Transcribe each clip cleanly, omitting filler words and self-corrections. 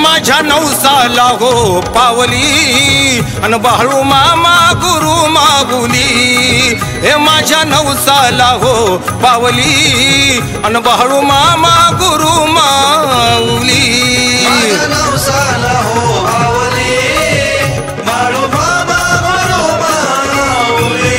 माझ्या नवसाला हो पावली अन बाळू मामा गुरु माऊली हे माझ्या नवसाला हो पावली अन बाळू मामा गुरु माऊली माझ्या नवसाला हो पावली बाळू मामा गुरु माऊली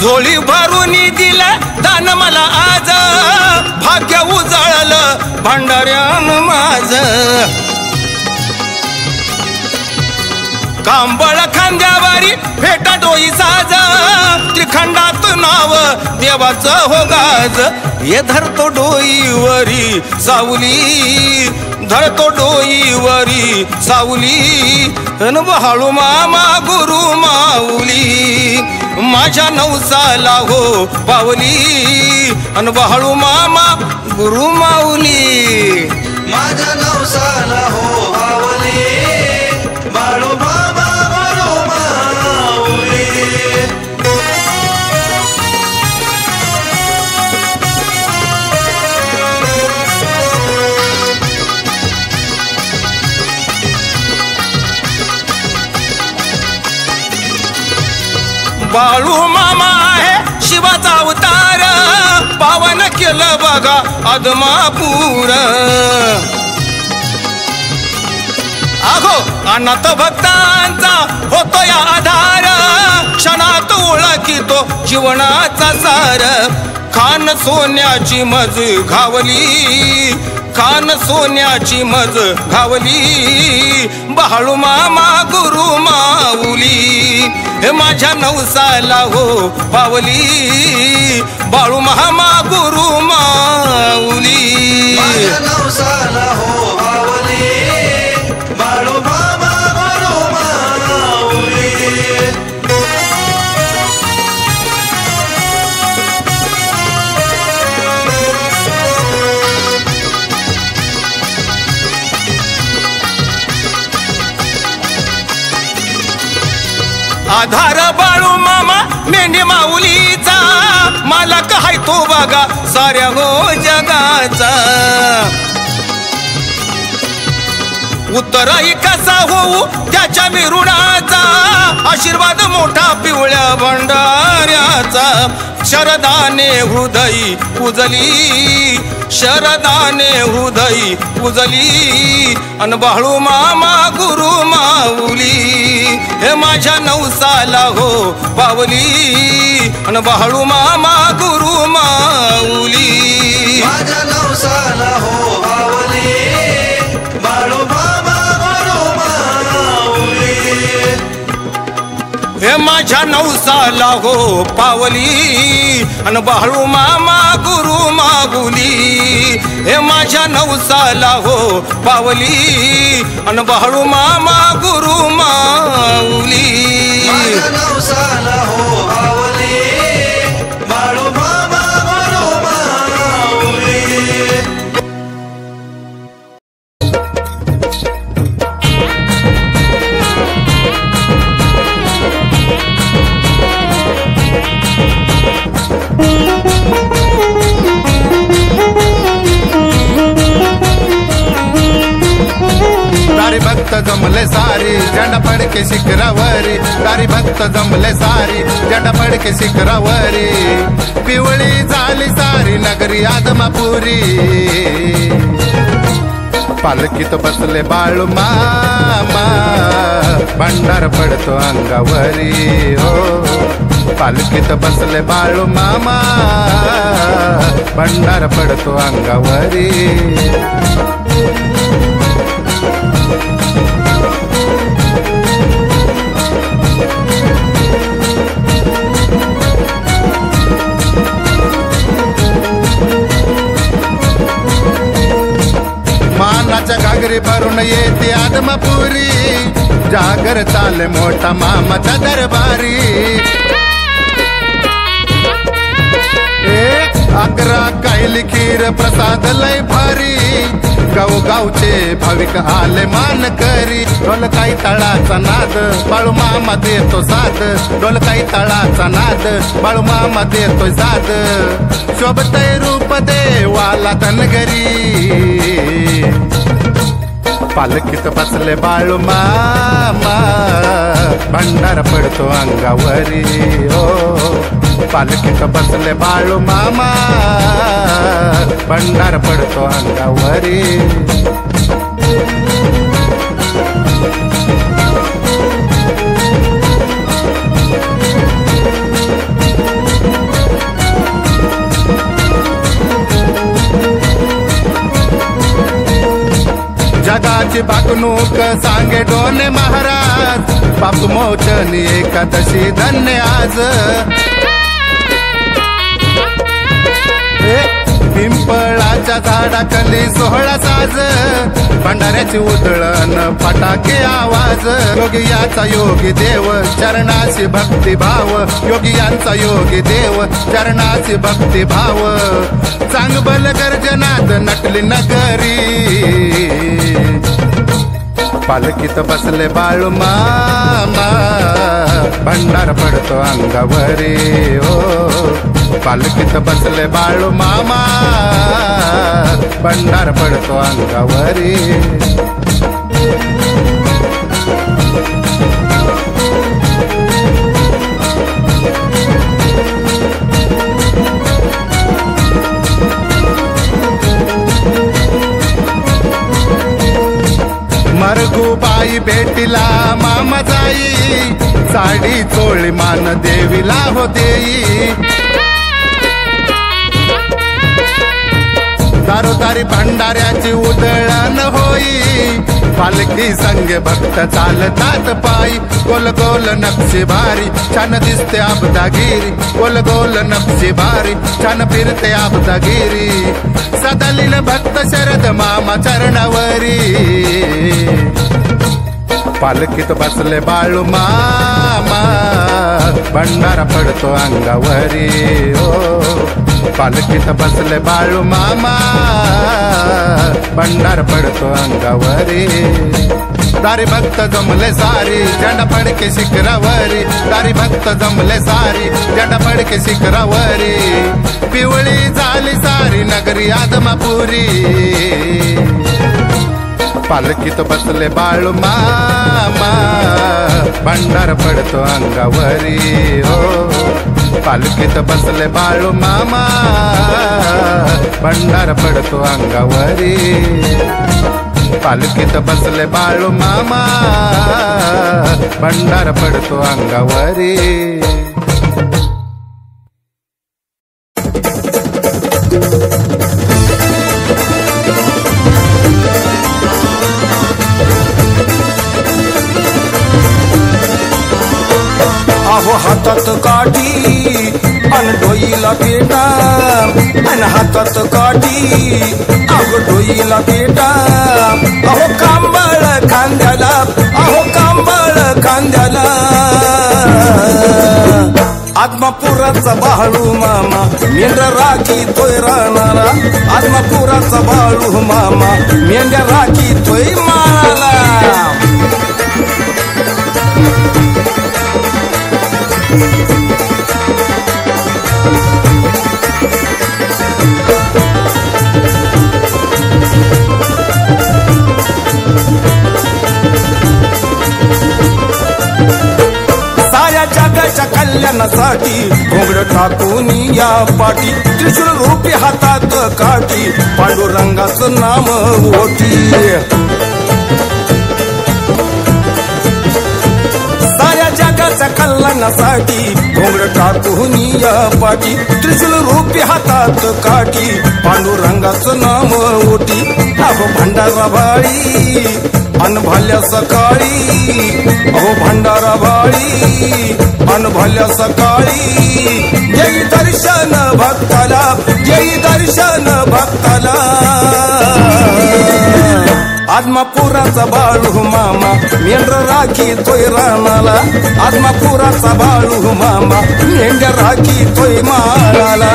झोळी भरून दिलं दान मला आज भाग्य उजळलं भंडाऱ्यान माझ कांबळ खांद्यावारी फेटा डोई साज त्रिखंडात नाव देवाचं हो गाज ये धरतो डोईवरी सावली धरतो डोईवरी सावली अन बाळू मामा गुरु माऊली माझ्या नवसाला हो पावली अन बाळू मामा गुरु माऊली माझ्या नवसाला हो पावली बाळू मामा गुरु माऊली बाळू मामा आहे शिवाचा अवतार पावन केलं बघा आदमापूर अगो अनाथ भक्तांचा होतो या आधार क्षणात ओळखितो जीवनाचा सार खान सोन्याची मज घावली खान सोन्याची मज घावली बाळू मामा गुरु माऊली हे माझ्या नवसाला हो पावली बाळू मामा गुरु माऊली माझ्या नवसाला हो पावली बाळू मामा गुरु माऊली आधार बाळू मामा मेंढी माऊलीचा मालक हाय तो बघा साऱ्या हो जगाचा उत्तरही कसा होऊ त्याच्या विरुणाचा आशीर्वाद मोठा पिवळ्या भंडाऱ्याचा शरदाने हृदय पूजली शरदाने हृदय पूजली अन बाळू मामा गुरु माऊली हे माझ्या नवसाला हो पावली अन बाळू मामा गुरु माऊली माझ्या नवसाला हो पावली बाळू मामा गुरु माऊली हे माझ्या नवसाला हो पावली अन बाळू मामा गुरु माऊली हे माझ्या नवसाला हो पावली अन बाळू मामा गुरु माऊली माझ्या नवसाला हो पावली बाळू मामा गुरु माऊली दारी भक्त जमले सारी झेंडा फडके शिखरावरी दारी भक्त जमले सारी झेंडा फडके शिखरावरी पिवळी झाली सारी नगरी आदमापुरी पालखीत बसले बाळू मामा भंडार पडतो अंगावरी हो पालखीत बसले बाळू मामा भंडार पडतो अंगावरी मानाच्या घागरी भरून येते आदमापुरी जागर चाले मोठा मामाच्या दरबारी 11 कायली खीर प्रसाद लय भारी गावचे भाविक आले मान करी ढोल काही तळाचा नाद बाळू मामा देतो साथ ढोल काही तळाचा नाद बाळू मामा देतो साथ शोभतय रूप देवाला धनगरी पालखीत बसले बाळू मामा भंडार पडतो अंगावरी हो पालखीत बसले बाळू मामा भंडार पडतो अंगावरी जगाची भाकणूक सांगे डोने महाराज बापू मोचनी एकादशी धन्य आज पिंपळाच्या झाडाखाली सोहळा साज भंडाऱ्याची उधळण फटाके आवाज योगियाचा योगी देव चरणाशी भक्ती भाव योगियांचा योगी देव चरणाशी भक्ती भाव चांगबल गर्जनात नटली नगरी पालखीत बसले बाळू मामा भंडार पडतो अंगावरी हो पालखीत बसले बाळू मामा भंडार पडतो अंगावरी मरगूबाई भेटीला मामा जाई साडी चोळी मान देवीला हो देई दारोदारी भंडाऱ्याची उधळण होई पालखी संग भक्त चालतात पायी गोल गोल नक्षी भारी छान दिसते आबदागिरी गोल गोल नक्षी भारी छान फिरते आबदागिरी सदलील भक्त शरद मामा चरणावरी पालखीत बसले बाळू मामा भंडारा पडतो अंगावरी हो पालखीत बसले बाळू मामा भंडार पडतो अंगावरी दारी भक्त जमले सारी झेंडा फडके शिखरावरी दारी भक्त जमले सारी झेंडा फडके शिखरावरी पिवळी झाली सारी नगरी आदमापुरी पालखीत बसले बाळू मामा भंडार पडतो अंगावरी हो पालखीत बसले बाळू मामा भंडार पडतो अंगावरी पालखीत बसले बाळू मामा भंडार पडतो अंगावरी अहो हातात काठी अन डोईला पेटा अन हातात काठी अहो डोईला पेटा अहो कांबळ खांद्याला अहो कांबळ खांद्याला आत्मापुराचा बाळू मामा मेंढ्या राखी तोय राहणारा आत्मापुराचा बाळू मामा मेंढ्या राखी तोय माळाला साऱ्या जगाच्या कल्याणासाठी घोंगड टाकून या पाठी त्रिशूल रूपी हातात काठी पांडुरंगाचं नाम ओटी साऱ्या जगाच्या कल्याणासाठी घोंगड टाकून या पाठी त्रिशूल रूपी हातात काठी पांडुरंगाचं नाम ओटी अहो भंडारा भाळी अन भाल्या सकाळी अहो भंडारा भाळी अन भाल्या सकाळी जय दर्शन भक्ताला जय दर्शन भक्ताला आदमापुराचा बाळू मामा मेंढ्या राखी तोय रानाला आदमापुराचा बाळू मामा मेंढ्या राखी तोय माळाला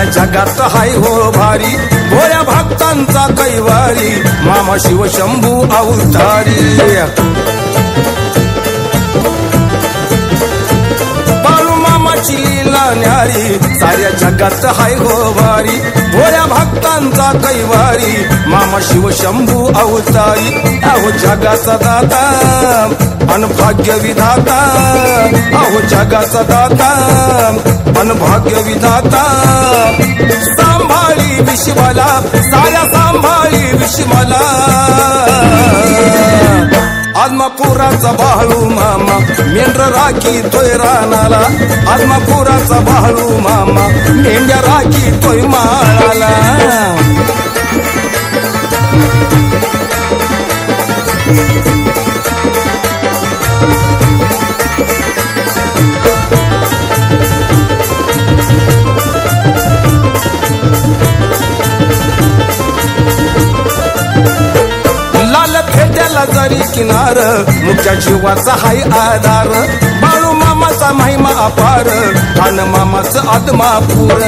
साऱ्या जगात हाय हो भारी भोळ्या भक्तांचा कैवारी मामा शिव शंभू अवतारी बाळू मामाची लीला न्यारी साऱ्या जगात हाय हो भारी भोळ्या भक्तांचा कैवारी मामा शिव शंभू अवतारी अहो जगाचा दाता अन भाग्य विधाता अहो जगाचा दाता अन भाग्य विधाता सांभाळी विश्वाला साऱ्या सांभाळी विश्वाला आदमापुराचा बाळू मामा मेंढर राखी तोय रानाला आदमापुराचा बाळू मामा मेंढ्या राखी तोय माळाला लाल फेट्याला जरी किनार मुख्या जीवाचा हाय आधार बाळू मामाचा महिमा अपार खान मामाचं आदमापूर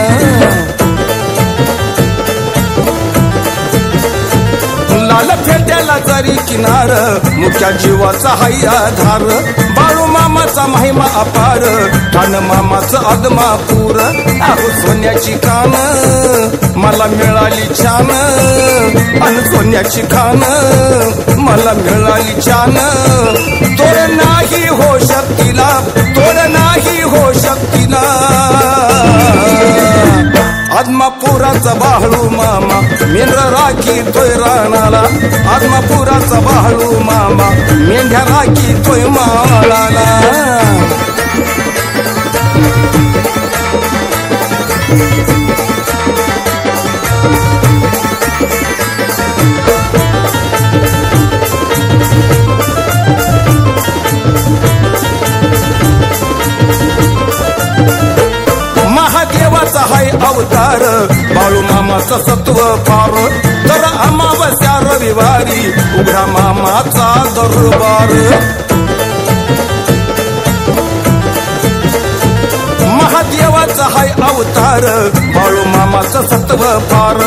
लाल फेट्याला जरी किनार मुख्या जीवाचा हाय आधार बाळू मामाचा महिमा अपार खान मामाचं आदमापूर अहो सोन्याची कान मला मिळाली छान अन सोन्याची खान मला मिळाली छान तोड नाही हो शक्तीला तोड नाही हो शक्तीला आदमापुराचा बाळू मामा मेंढर राखी तोय रानाला आदमापुराचा बाळू मामा मेंढ्या राखी तोय माळाला महादेवाचा हाय अवतार बाळू मामाचा सत्व फार तर अमावस्या रविवारी उघडा मामाचा दरबार महादेवाचा हाय अवतार बाळू मामाचा सत्व फार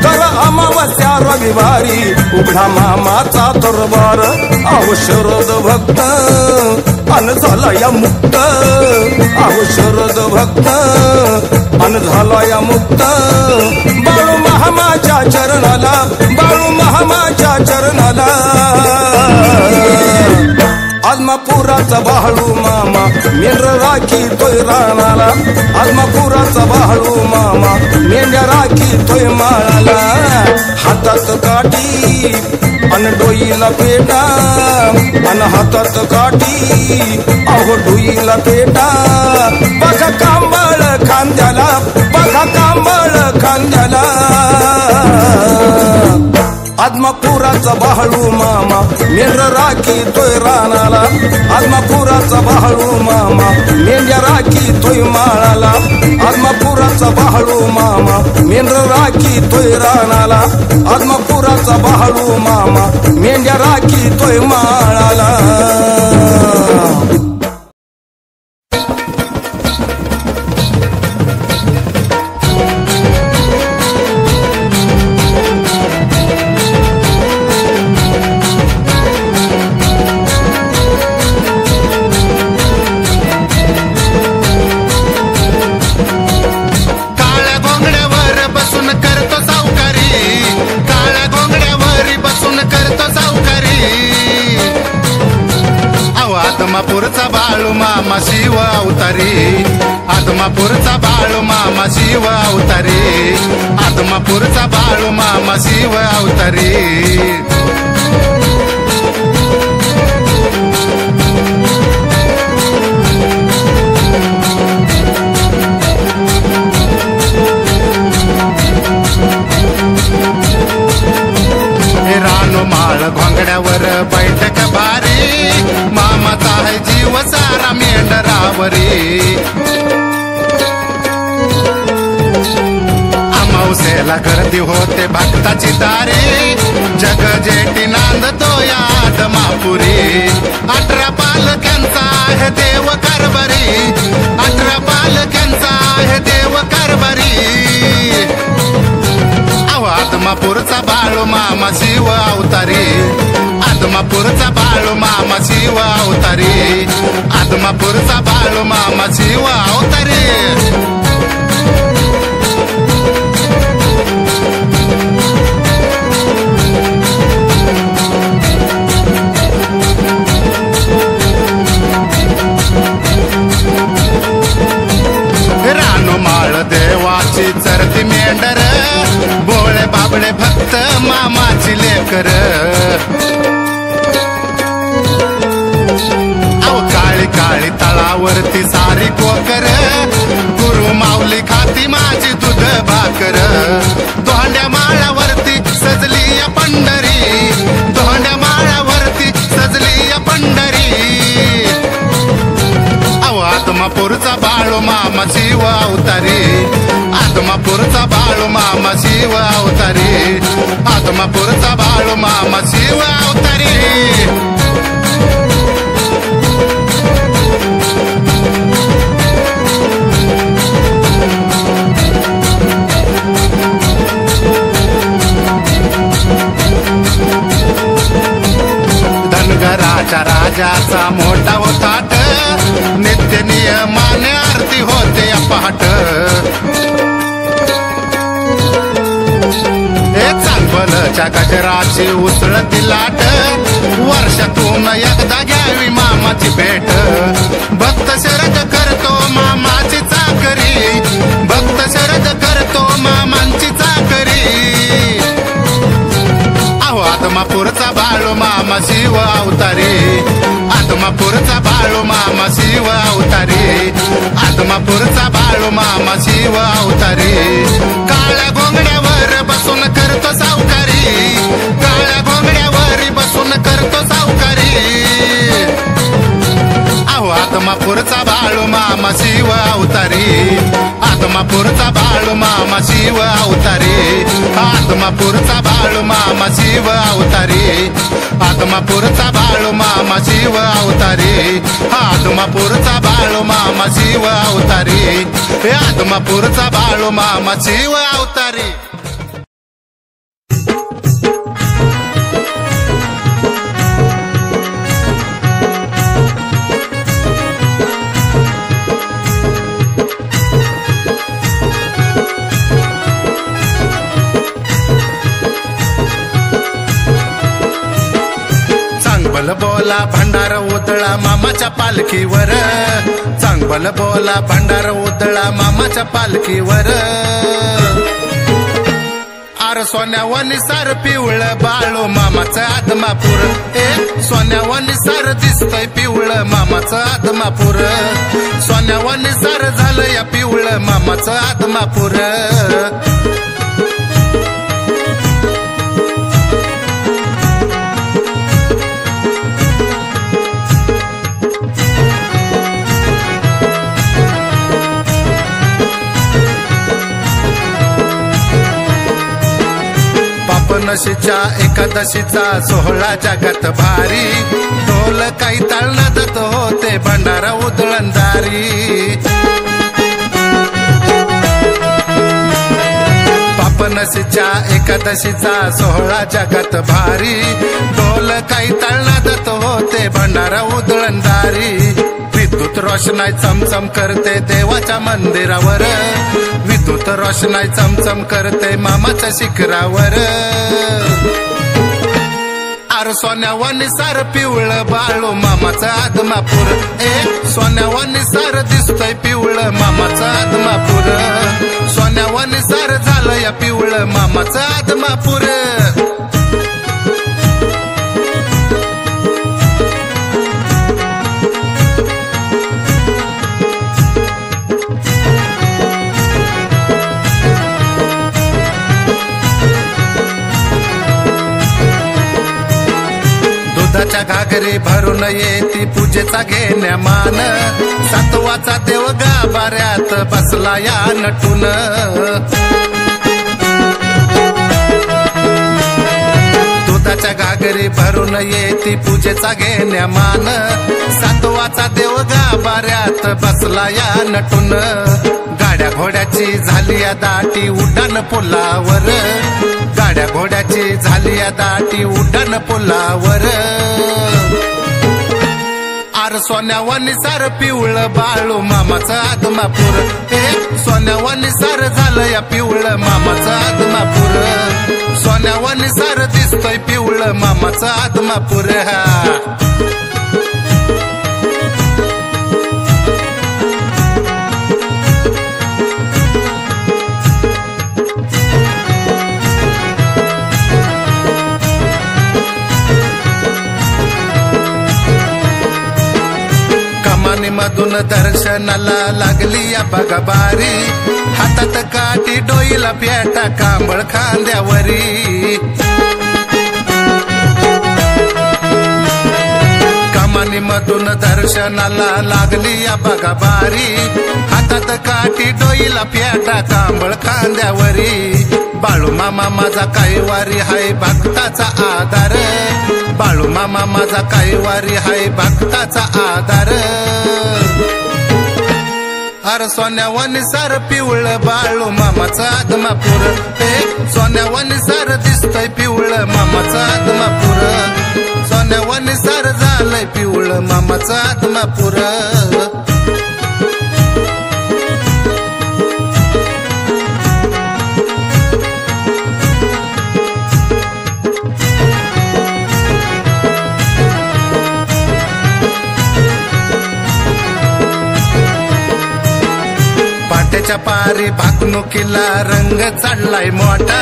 तर अमावस्या रविवारी उघडा मामाचा दरबार अहो शरद भक्त अन झाला या मुक्त अहो शरद भक्त अन झाला या मुक्त बाळू मामाच्या चरणाला बाळू मामाच्या चरणाला आदमापुराचा बाळू मामा मेंढर राखी तोय रानाला आदमापुराचा बाळू मामा मेंढ्या राखी तोय माळाला हातात काठी अन डोईला पेटा अन हातात काठी अहो डोईला पेटा बघा कांबळ खांद्याला बघा कांबळ खांद्याला आदमापुराचा बाळू मामा मेंढर राखी तोय रानाला आदमापुराचा बाळू मामा मेंढ्या राखी तोय माळाला आदमापुराचा बाळू मामा मेंढर राखी तोय रानाला आदमापुराचा बाळू मामा मेंढ्या राखी तोय माळाला आदमापुरचा बाळू मामा शिव अवतारी आदमापुरचा बाळू मामा शिव अवतारी आदमापुरचा बाळू मामा शिव अवतारी रानो माळ घोंगड्यावर बैठक भारी मामाचा है जीव सारा मेंढरावरी अमावस्येला गर्दी होते भक्ताची दारी जग जेटी नांदतो या आदमापुरी 18 पालख्यांचा आहे देव कारभारी 18 पालख्यांचा आहे देव कारभारी बाळू मामा शिव अवतारी, आदमापूरचा बाळू मामा शिव अवतारी, आदमापूरचा बाळू मामा शिव अवतारी. रानोमाळ देवाची चरती मेंढर, भोळे बाबळे भक्त मामाची लेकर. अहो काळी काळी तळावरती सारी कोकर, गुरु माऊली खाती माझी दूध भाकर. दोंड्या माळावरती सजली या पंढरी, दोंड्या माळावरती सजली या पंढरी. आदमापूरचा बाळू मामा शिव अवतारी, आदमापूरचा बाळू मामा शिव अवतारी, आदमापूरचा बाळू मामा शिव अवतारी. धनगराच्या राजाचा मोठा होताट, नित्य नियमाने आरती होते पहाट. हे चांगलच्या गजराची उसळती लाट, वर्षातून एकदा घ्यावी मामाची भेट. भक्त शरद करतो मामाची चाकरी, भक्त शरद करतो मामांची चाकरी. अहो आदमापूरचा बाळू मामा शिव अवतारी, आदमापूरचा बाळू मामा शिव अवतारी, आदमापूरचा बाळू मामा शिव अवतारी. काळ्या घोंगड्यावर बसून करतो सावकारी, काळ्या घोंगड्यावर बसून करतो सावकारी. अहो आदमापूरचा बाळू मामा शिव अवतारी, आदमापूरचा बाळू मामा शिव अवतारी, आदमापूरचा बाळू मामा शिव अवतारी, आदमापूरचा बाळू मामा शिव अवतारी, आदमापूरचा बाळू मामा शिव अवतारी, आदमापूरचा बाळू मामा शिव अवतारी. चांगल बोला भंडार उधळा मामाच्या पालखीवर, चांगल बोला भंडार उधळा मामाच्या पालखीवर. आर सोन्यावानी सार पिवळ बाळू मामाचं आदमापूर, ए सोन्यावानी सार दिसतय पिवळ मामाचं आदमापूर. सोन्यावानी सार झालं या पिवळ मामाचं आदमापूर. नशीच्या एकादशीचा सोहळा जगात भारी, ढोल काही ताळनादत होते भंडारा उधळणदारी. पापनशीच्या एकादशीचा सोहळा जगात भारी, ढोल काही ताळनादत होते भंडारा उधळणदारी. विद्युत रोषणाई चमचम करते देवाच्या मंदिरावर, विद्युत रोषणाई चमचम करते मामाच्या शिखरावर. आर सोन्यावानी सार पिवळ बाळू मामाचं आदमापूर, ए सोन्यावानी सार दिसतय पिवळ मामाचं आदमापूर. सोन्यावानी सार झालं या पिवळ मामाचं आदमापूर. दुधाच्या घागरी भरून येती पूजेचा घेण्या मान, सातवाचा देव गाभाऱ्यात बसला या नटून. दुधाच्या घागरी भरून येती पूजेचा घेण्या मान, सातवाचा देव गाभाऱ्यात बसला या नटून गाड्या घोड्याची झाली या दाटी उड्डाण पुलावर गाड्या घोड्याची झाली या दाटी उड्डाण पुलावर आर सोन्यावानी सार पिवळं बाळू मामाचं आदमापूर सोन्यावानी सार झालं या पिवळं मामाचं आदमापूर सोन्यावानी सार दिसतोय पिवळं मामाचं आदमापूर हा मधून दर्शनाला लागली या बघबारी हातात काठी डोईला पेटा कांबळ खांद्यावरी कमानी मधून दर्शनाला लागली या बघबारी हातात काठी डोईला पेटा कांबळ खांद्यावरी बाळू मामा माझा काही वारी हाय भक्ताचा आधार बाळू मामा माझा काही वारी हाय भक्ताचा आधार अर सोन्यावानी सार पिवळं बाळू मामाचा आदमापूर सोन्यावानी सार दिसतय पिवळं मामाचा आदमापूर सोन्यावानी सार झालंय पिवळं मामाचा आदमापूर पाट्याच्या पारी भाकणुकीला रंग चढलाय मोठा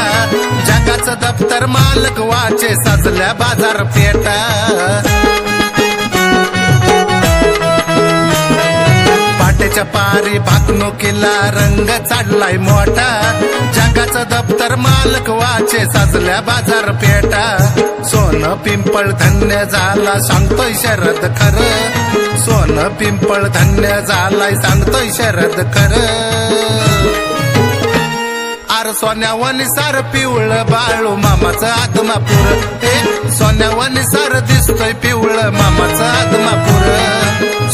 जगाचं दप्तर मालक वाचे साजल्या बाजारपेठा पाट्याच्या पारी भाकणुकीला रंग चढलाय मोठा जगाचं दप्तर मालक वाचे साजल्या बाजारपेठा सोनं पिंपळ धन्य झाला सांगतोय शरद खरं सोनं पिंपळ धन्य झालाय सांगतोय शरद खरं आर सोन्यावानी सार पिवळं बाळू मामाचं आदमापूर सोन्यावानी सार दिसतोय पिवळं मामाचं आदमापूर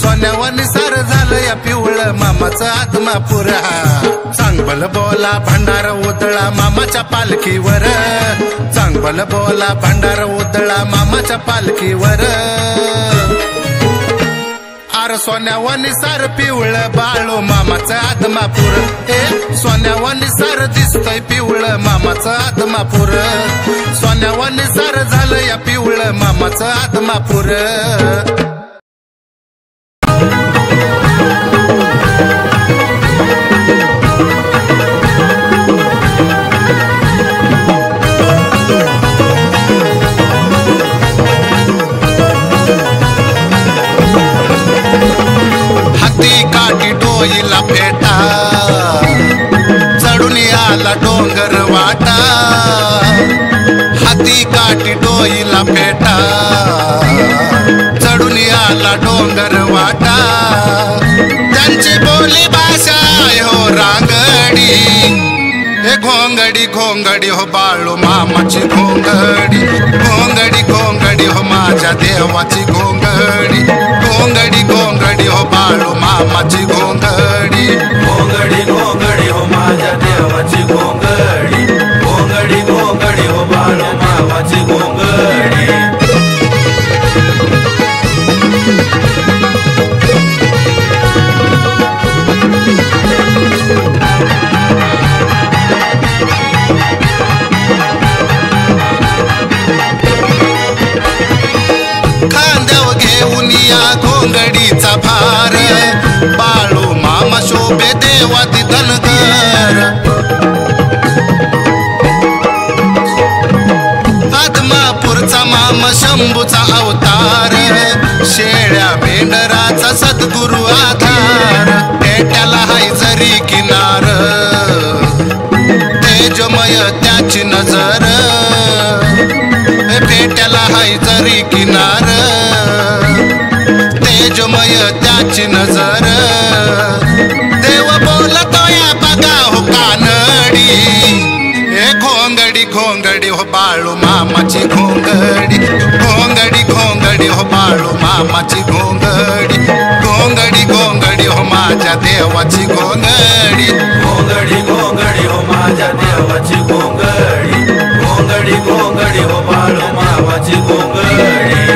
सोन्यावानी सार झालं या पिवळं मामाचं आदमापूर चांगल बोला भंडार उदळा मामाच्या पालखीवर चांगल बोला भंडार उदळा मामाच्या पालखीवर आर सोन्यावानी सार पिवळं बाळू मामाचं आदमापूर सोन्यावानी सार दिसतोय पिवळं मामाचं आदमापूर सोन्यावानी सार झालं या पिवळं मामाचं आदमापूर डोईला फेटा चढून आला डोंगर वाटा हाती काठी डोईला फेटा चढून आला डोंगर वाटा त्यांची बोली भाषा हो रांगडी हे घोंगडी घोंगडी हो बाळू मामाची घोंगडी घोंगडी घोंगडी हो माझ्या देवाची घोंगडी घोंगडी घोंगडी हो बाळू मामाची घोंगडी घोंगडी घोंगडी हो माझ्या देवाची घोंगडी घोंगडी घोंगडी हो बाळू मामाची घोंगडी खांद्यावर घेऊन या घोंगडीचा भार बाळू मामा शोभे देवाती धनगर आदमापूरचा मामा शंभूचा अवतार शेळ्या मेंढराचा सद्गुरु आधार पेट्याला हाय जरी किनार तेजमय त्याची नजर पेट्याला हाय जरी किनार तेजमय त्याची नजर देव बोलतो या बघा हो कानडी हे घोंगडी घोंगडी हो बाळू मामाची घोंगडी घोंगडी घोंगडी हो बाळू मामाची घोंगडी घोंगडी घोंगडी हो माझ्या देवाची घोंगडी घोंगडी घोंगडी हो माझ्या देवाची घोंगडी घोंगडी घोंगडी हो बाळू मामाची घोंगडी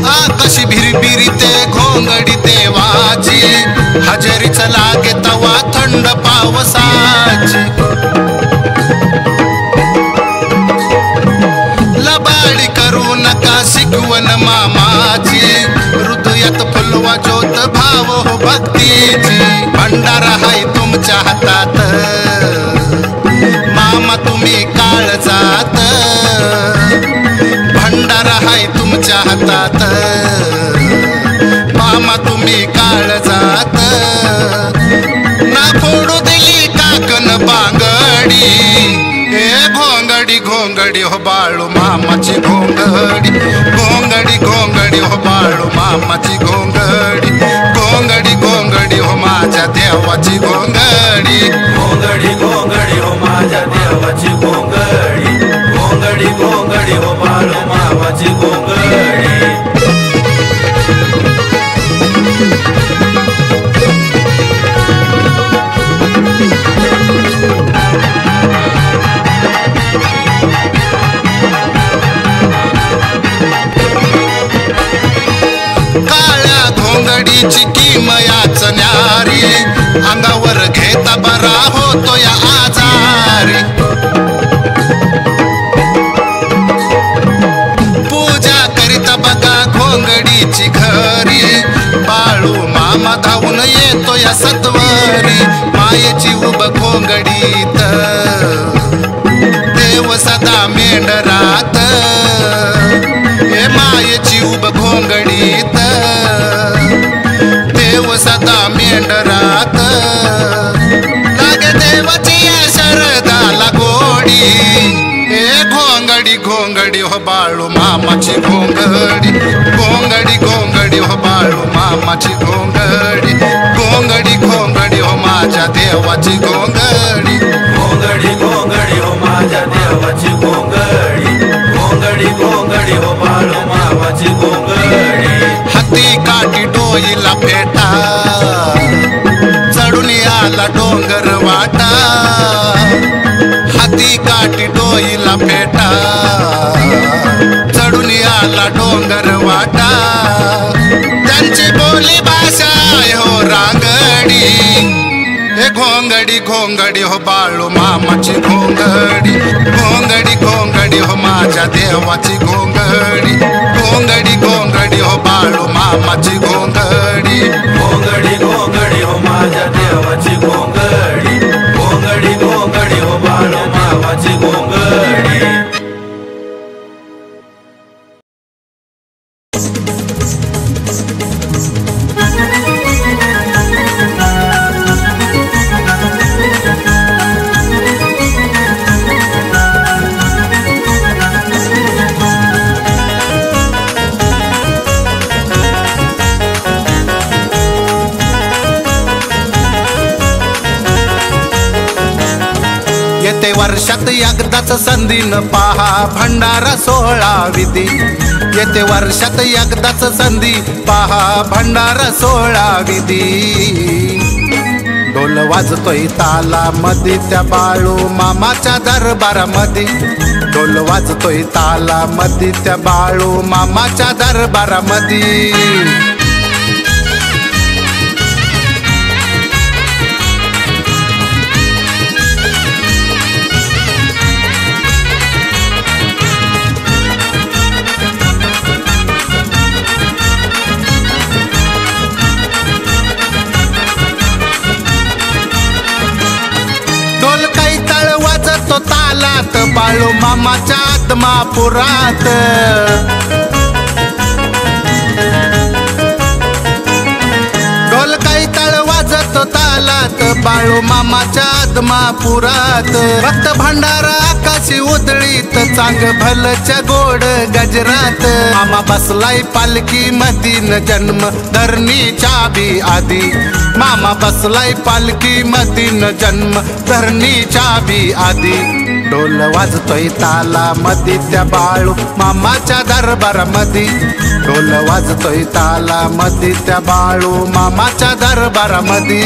आकाशी भिरभिरी ते घोंगडी देवाची हजेरीच लागे तवा थंड पावसाची लबाडी करू नका शिकवण मामाची हृदयात फुलवा ज्योत भाव हो भक्तीची भंडारा हाय तुमच्या हातात मामा तुम्ही काळजात भंडारा हाय तुमच्या हातात मामा तुम्ही काळजात ना फोडू दिली काकन बांगडी हे घोंगडी घोंगडी हो बाळू मामाची घोंगडी घोंगडी घोंगडी हो बाळू मामाची घोंगडी घोंगडी घोंगडी हो माझ्या देवाची घोंगडी घोंगडी घोंगडी हो माझ्या देवाची घोंगडी घोंगडी घोंगडी हो बाळू मामाची घोंगडी काळ्या घोंगडीची किमयाच न्यारी अंगावर घेता बरा होतो या आजारी पूजा करीता बघा घोंगडीची घरी बाळू मामा धावून येतो या सत्वरी मायेची उब घोंगडीत देव सदा मेंढरात हे मायेची उब घोंगडीत देव सदा मेंढरात लागे देवाची या शरदाला गोडी हे घोंगडी घोंगडी हो बाळू मामाची घोंगडी घोंगडी घोंगडी हो बाळू मामाची घोंगडी घोंगडी घोंगडी हो माझ्या देवाची घोंगडी घोंगडी घोंगडी हो माझ्या देवाची घोंगडी घोंगडी घोंगडी हो बाळू मामाची घोंगडी हाती काठी डोईला फेटा चढून आला डोंगर वाटा हाती काठी डोईला फेटा चढून आला डोंगर वाटा त्यांची बोली भाषा हो रांगडी हे घोंगडी घोंगडी हो बाळू मामाची घोंगडी घोंगडी घोंगडी हो माझ्या देवाची घोंगडी घोंगडी घोंगडी हो बाळू मामाची घोंगडी घोंगडी घोंगडी हो माझ्या देवाची घोंगडी घोंगडी घोंगडी हो बाळू मामाची घोंगडी येते वर्षात एकदाच संधीन पहा भंडारा सोहळा विधी येते वर्षात एकदाच संधी पहा भंडारा सोहळा विधी ढोल वाजतोय तालामध्ये त्या बाळू मामाच्या दरबारामध्ये ढोल वाजतोय तालामध्ये त्या बाळू मामाच्या दरबारामध्ये तालात बाळू मामाच्या आत्मापुरात ढोल काही तळ वाजतो तालात बाळू बाळू मामाच्या आदमापुरात भक्त भंडारा आकाशी उधळीत चांग भलच्या गोड गजरात मामा बसलाय पालखी मधीन जन्म धरणीच्या बी आधी मामा बसलाय पालखी मधीन जन्म धरणीच्या बी आधी ढोल वाजतोय ताला मधी त्या बाळू मामाच्या दरबार मधी ढोल वाजतोय ताला मधी त्या बाळू मामाच्या दरबार मधी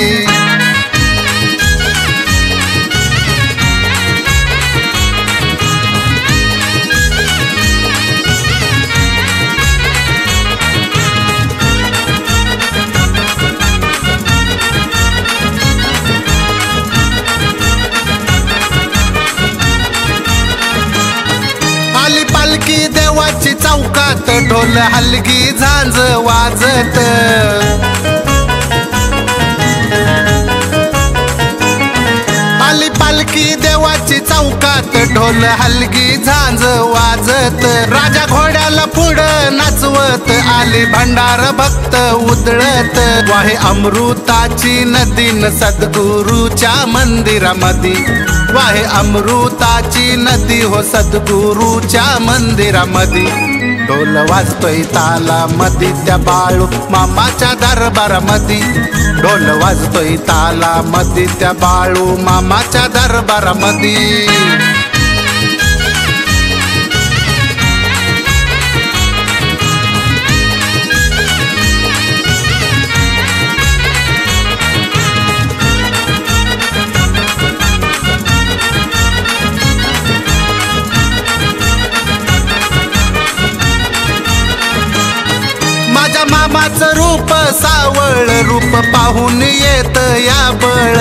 पालखी देवाची चौकात ढोल हलगी झांज वाजत आली पालखी देवाची चौकात ढोल हलगी झांज वाजत राजा घोड्याला पुढं नाचवत आली भंडार भक्त उधळत वाहे अमृताची नदीन सद्गुरूच्या मंदिरामध्ये वाहे अमृताची नदी हो सद्गुरूच्या मंदिरामध्ये ढोल वाजतोय ताला मधी त्या बाळू मामाच्या दरबारामध्ये ढोल वाजतोय ताला मधी त्या बाळू मामाच्या दरबारामध्ये मामाचं रूप सावळ रूप पाहून येत या बळ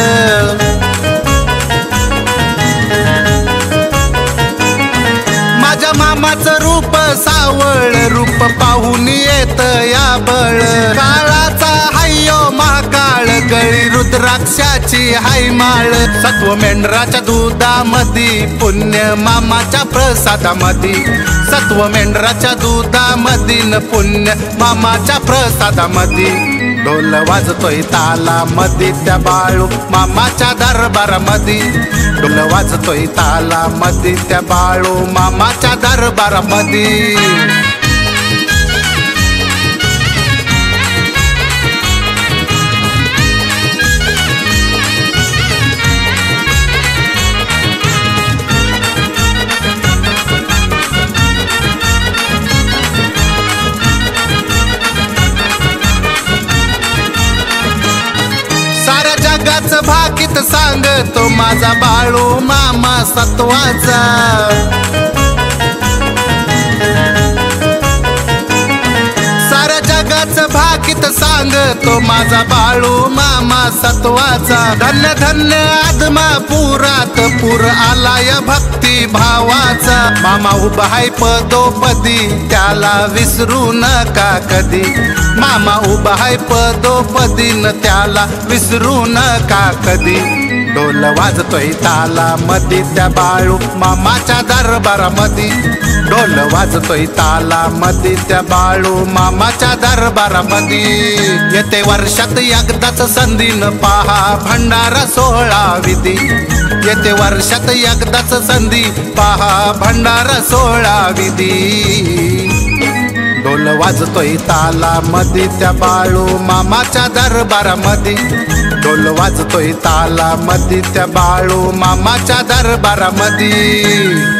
माझ्या मामाचं रूप सावळ रूप पाहून येत या बळ काळाचा हायो महाकाळ गळी रुद्राक्षाची हाय माळ सत्व मेंढराच्या दुधामध्ये पुण्य मामाच्या प्रसादामध्ये सत्व मेंढराच्या दुधामधील पुण्य मामाच्या प्रसादामध्ये ढोल वाजतोय ताला मध्ये त्या बाळू मामाच्या दरबारामध्ये ढोल वाजतोय ताला मध्ये त्या बाळू मामाच्या दरबारामध्ये भाकीत सांगतो माझा बाळू मामा सत्वाचा साऱ्या जगाचं भाकीत सांगतो माझा बाळू मामा सत्वाचा धन्य धन्य आदमापुरात पूर आलाय भक्ती भावाचा मामा उभा आहे पदोपदी त्याला विसरू नका कधी मामा उभा आहे पदोपदी न त्याला विसरू नका कधी ढोल वाजतोय ताला मध्ये त्या बाळू मामाच्या दरबारामध्ये ढोल वाजतोय ताला मध्ये त्या बाळू मामाच्या दरबारामध्ये येते वर्षात एकदाच संधीन पहा भंडारा सोहळा विधी येते वर्षात एकदाच संधी पहा भंडारा सोहळा विधी ढोल वाजतोय ताला मध्ये त्या बाळू मामाच्या दरबारामध्ये ढोल वाजतोय ताला मध्ये त्या बाळू मामाच्या दरबारामध्ये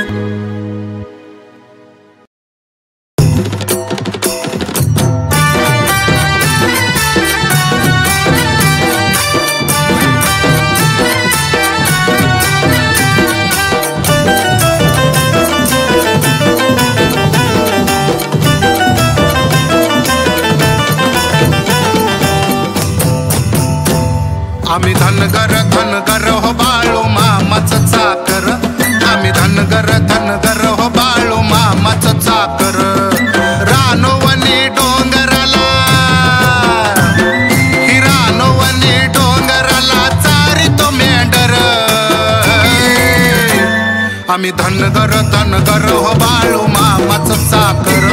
आम्ही धनगर हो बाळू मामाचं चाकर आम्ही धनगर हो बाळू मामाचं चाकर रानोवनी डोंगराला ही रानोवनी डोंगराला चारी तो मेंढर आम्ही धनगर हो बाळू मामाचं चाकर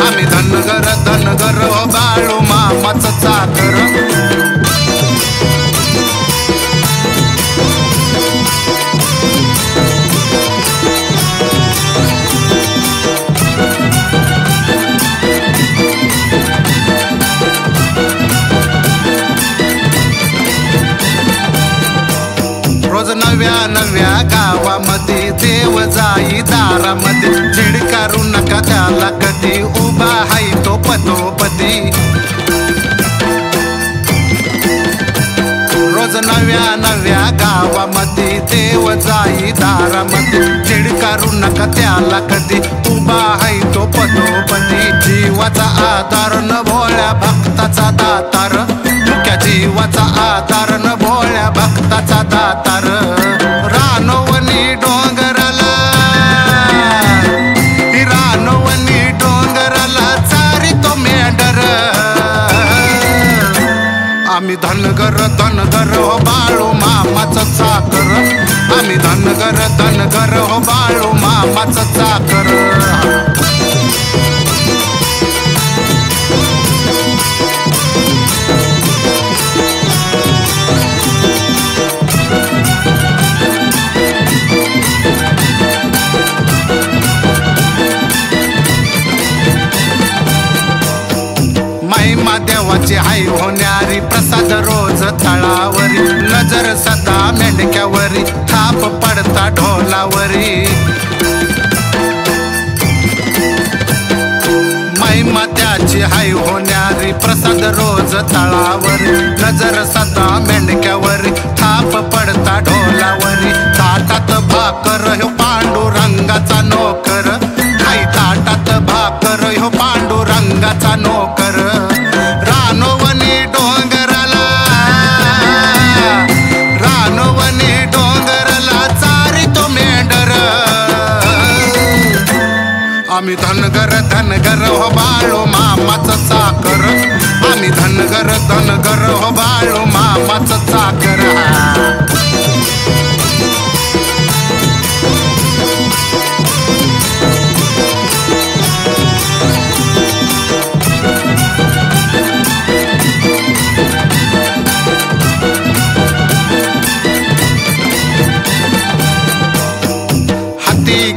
आम्ही धनगर हो बाळू मामाचं चाकर नव्या नव्या गावामध्ये देव जाई दारामध्ये झिडकारू नका त्याला कधी उभा हाय तो पदोपदी रोज नव्या नव्या गावामध्ये देव जाई दारामध्ये झिडकारू नका त्याला कधी उभा हाय तो पदोपदी जीवाचा आधार न भोळ्या भक्ताचा दातार मुख्या जीवाचा आधार न भोळ्या भक्ताचा दातार रानवनी डोंगराला रानवनी डोंगराला चारी तो मेंढर आम्ही धनगर हो बाळू मामाचं चाकर आम्ही धनगर हो बाळू मामाचं चाकर महिमा देवाची हाय होणारी प्रसाद रोज तळावरी नजर सदा मेंढक्यावरी थाप पडता ढोलावरी महिमा त्याची हाय होणारी प्रसाद रोज तळावरी नजर सदा मेंढक्यावरी थाप पडता ढोलावरी ताटात भाकर ह्यो पांडुरंगाचा नोकर हाय ताटात भाकर ह्यो पांडुरंगाचा नोकर रानवनी डोंगराला चारी तो मेंढर आम्ही धनगर हो बाळू मामाचं चाकर आम्ही धनगर हो बाळू मामाचं चाकर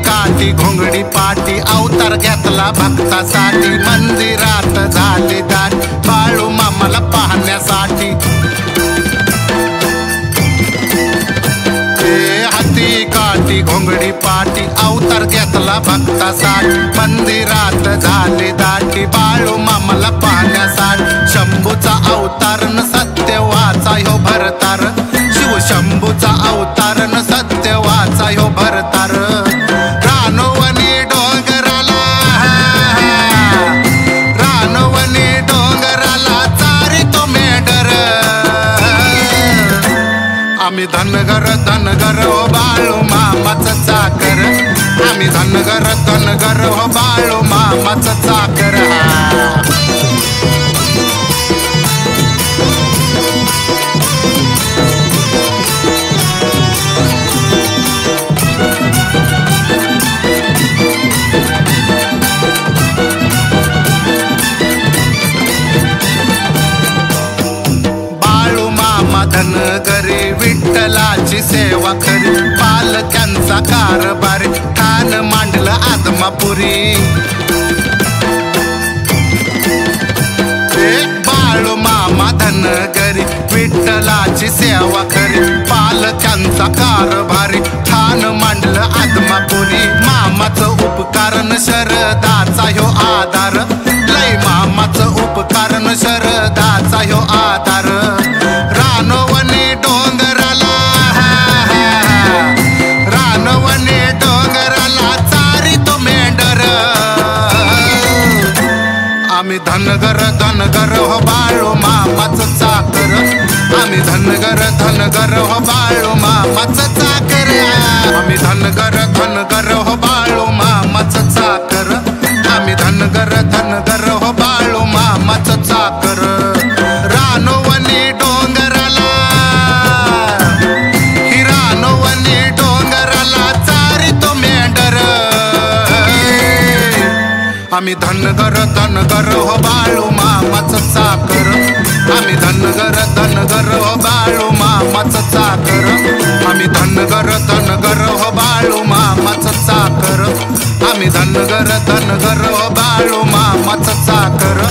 काठी घोंगडी पाटी अवतार घेतला भक्तासाठी मंदिरात झाली दाट बाळू मामाला पाहण्यासाठी हाती काठी घोंगडी पाटी अवतार घेतला भक्तासाठी मंदिरात झाली दाटी बाळू मामाला पाहण्यासाठी शंभूचा अवतार न सत्यवाचा ह्यो भरतार शिव शंभूचा अवतार न सत्यवाचा ह्यो भरतार रानवनी डोंगराला चारी तो मेंढर आम्ही धनगर हो बाळू मामाचं चाकर आम्ही धनगर हो बाळू मामाचं चाकर धनगरी विठ्ठलाची सेवा खरी पालक्यांचा कारभारी ठाण मांडलं आदमापुरी बाळू मामा धनगरी विठ्ठलाची सेवा खरी पालक्यांचा कारभारी ठाण मांडलं आदमापुरी मामाचं उपकारण शरदाचा ह्यो आधार लय मामाचं उपकारण शरदाचा ह्यो आधार रानवनी डोंगराला चारी तो मेंढर आम्ही धनगर हो बाळू मामाचं चाकर आम्ही धनगर हो बाळू मामाचं चाकर आम्ही धनगर हो बाळू मामाचं चाकर आम्ही धनगर हो बाळू मामाचं चाकर रानवनी डोंगराला चारी तो मेंढर आम्ही धनगर हो बाळू मामाचं चाकर आम्ही धनगर हो बाळू मामाचं चाकर आम्ही धनगर हो बाळू मामाचं चाकर आम्ही धनगर हो बाळू मामाचं चाकर